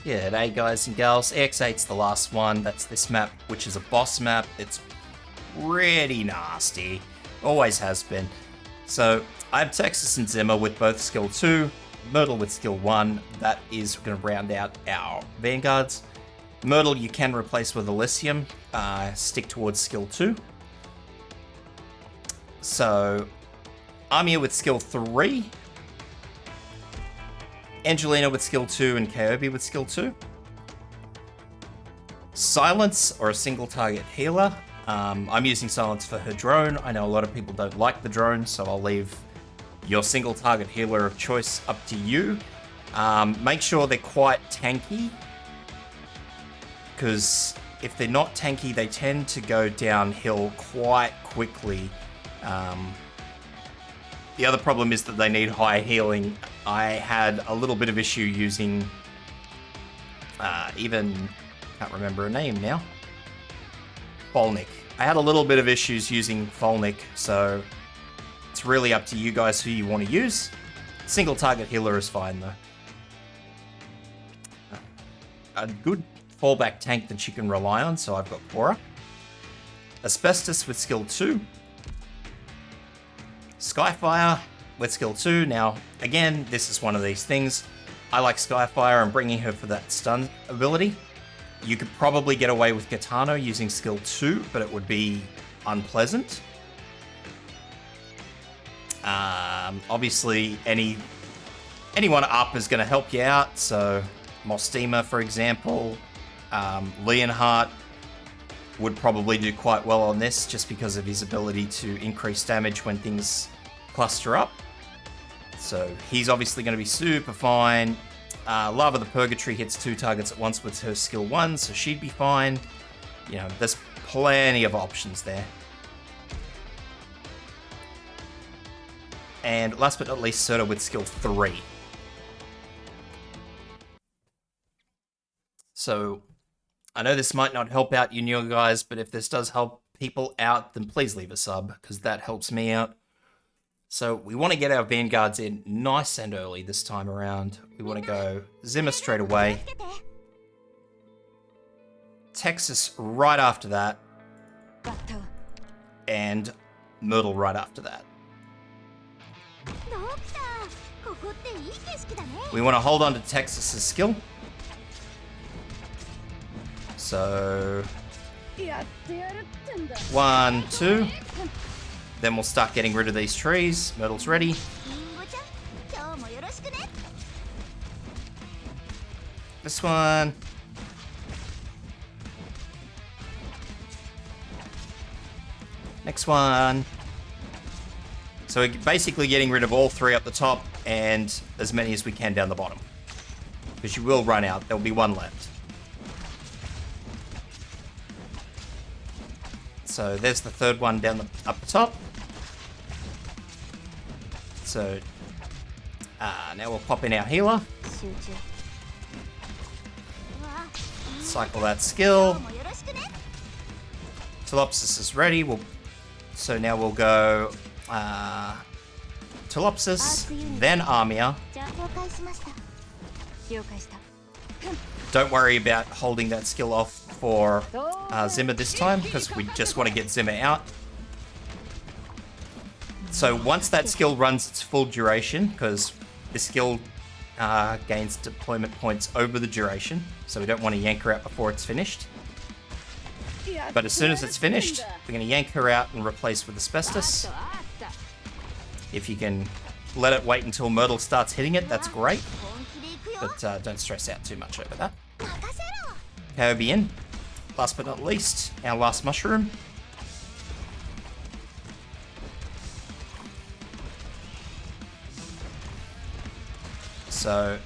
Yeah, hey guys and gals, EX-8's the last one. That's this map, which is a boss map. It's pretty nasty. Always has been. So, I have Texas and Zimmer with both skill 2, Myrtle with skill 1. That is going to round out our Vanguards. Myrtle you can replace with Elysium. Stick towards skill 2. So, Amia with skill 3. Angelina with skill 2 and Kyobi with skill 2. Silence or a single target healer. I'm using Silence for her drone. I know a lot of people don't like the drone, so I'll leave your single target healer of choice up to you. Make sure they're quite tanky, because if they're not tanky, they tend to go downhill quite quickly. The other problem is that they need high healing. I had a little bit of issue using, can't remember her name now, Folnik. I had a little bit of issues using Folnik, so it's really up to you guys who you want to use. Single target healer is fine though. A good fallback tank that you can rely on, so I've got Cora. Asbestos with skill 2. Skyfire with skill 2. Now, again, this is one of these things. I like Skyfire and bringing her for that stun ability. You could probably get away with Gitano using skill 2, but it would be unpleasant. Obviously, anyone up is going to help you out. So, Mostima, for example, Leonhardt would probably do quite well on this just because of his ability to increase damage when things cluster up. So he's obviously going to be super fine. Lava the Purgatory hits 2 targets at once with her skill 1, so she'd be fine. You know, there's plenty of options there. And last but not least, Serta with skill 3. So I know this might not help out you new guys, but if this does help people out, then please leave a sub, because that helps me out. So we want to get our Vanguards in nice and early this time around. We want to go Zimmer straight away. Texas right after that. And Myrtle right after that. We want to hold on to Texas's skill. So 1, 2. Then we'll start getting rid of these trees. Myrtle's ready. This one. Next one. So we're basically getting rid of all 3 up the top and as many as we can down the bottom. Because you will run out. There'll be 1 left. So there's the 3rd one down up the top. So now we'll pop in our healer. Cycle that skill. Telopsis is ready. So now we'll go Telopsis, then Amia. Don't worry about holding that skill off for Zimmer this time, because we just want to get Zimmer out. So once that skill runs its full duration, because the skill gains deployment points over the duration, so we don't want to yank her out before it's finished. But as soon as it's finished, we're going to yank her out and replace with Asbestos. If you can let it wait until Myrtle starts hitting it, that's great. But don't stress out too much over that. Kyobi in. Last but not least, our last mushroom. So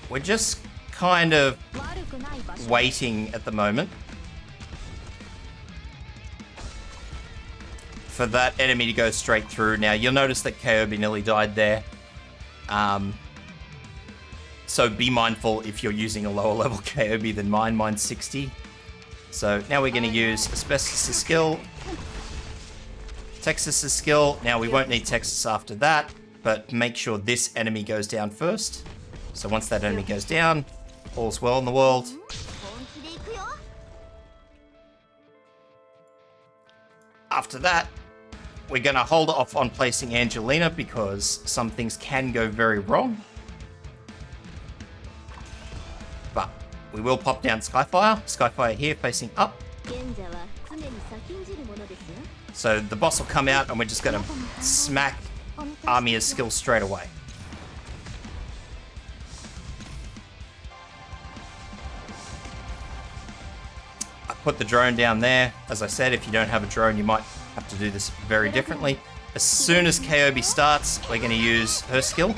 we're just kind of waiting at the moment for that enemy to go straight through. Now you'll notice that Kyobi nearly died there. So be mindful if you're using a lower level Kyobi than mine. Mine's 60. So now we're going to use Asbestos' skill, Texas' skill. Now we won't need Texas after that, but make sure this enemy goes down first. So once that enemy goes down, All's well in the world. After that, we're going to hold off on placing Angelina because some things can go very wrong. But we will pop down Skyfire. Skyfire here facing up. So the boss will come out and we're just going to smack Amiya's skill straight away. I put the drone down there. As I said, if you don't have a drone, you might have to do this very differently. As soon as Kyobi starts, we're going to use her skill.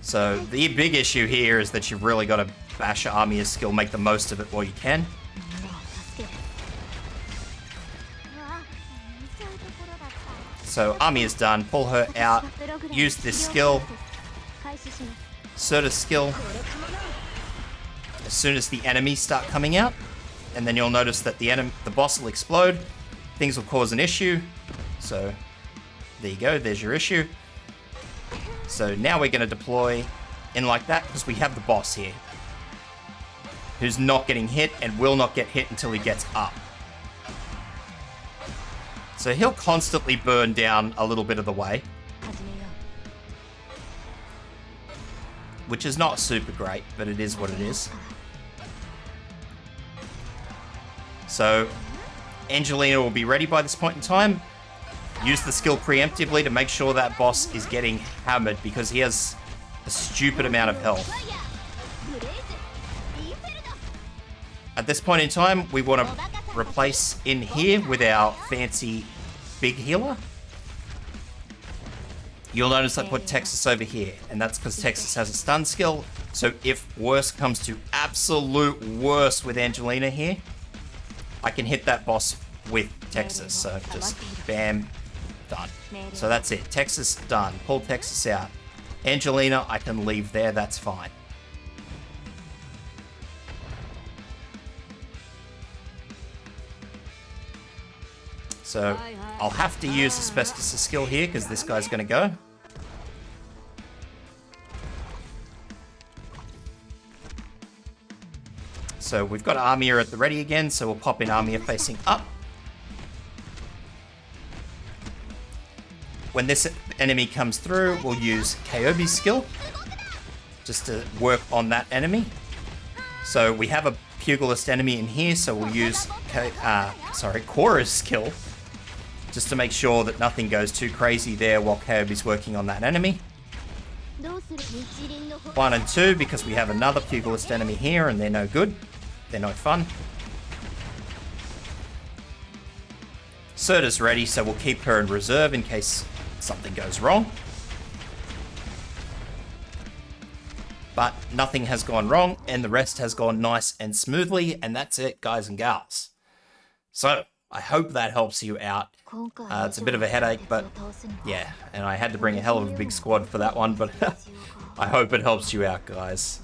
So the big issue here is that you've really got to bash Amiya's skill, make the most of it while you can. So Amiya's done, pull her out, use this skill, Serta's skill, as soon as the enemies start coming out, and then you'll notice that the boss will explode, things will cause an issue, so there you go, there's your issue. So now we're going to deploy in like that because we have the boss here, who's not getting hit and will not get hit until he gets up. So he'll constantly burn down a little bit of the way, which is not super great, but it is what it is. So Angelina will be ready by this point in time. Use the skill preemptively to make sure that boss is getting hammered because he has a stupid amount of health. At this point in time, we want to replace in here with our fancy big healer. You'll notice I put Texas over here, and that's because Texas has a stun skill. So if worse comes to absolute worse with Angelina here, I can hit that boss with Texas. So just bam, done. So that's it. Texas done. Pull Texas out. Angelina, I can leave there. That's fine. So I'll have to use Asbestos' skill here because this guy's going to go. So we've got Amiya at the ready again, so we'll pop in Amiya facing up. When this enemy comes through, we'll use Kyobi's skill just to work on that enemy. So we have a pugilist enemy in here, so we'll use Korra's skill just to make sure that nothing goes too crazy there while Kyobi's working on that enemy. 1 and 2 because we have another pugilist enemy here and they're no good. They're no fun. Serta's ready, so we'll keep her in reserve in case something goes wrong. But nothing has gone wrong and the rest has gone nice and smoothly, and that's it, guys and gals. So I hope that helps you out. It's a bit of a headache, but yeah, and I had to bring a hell of a big squad for that one, but I hope it helps you out, guys.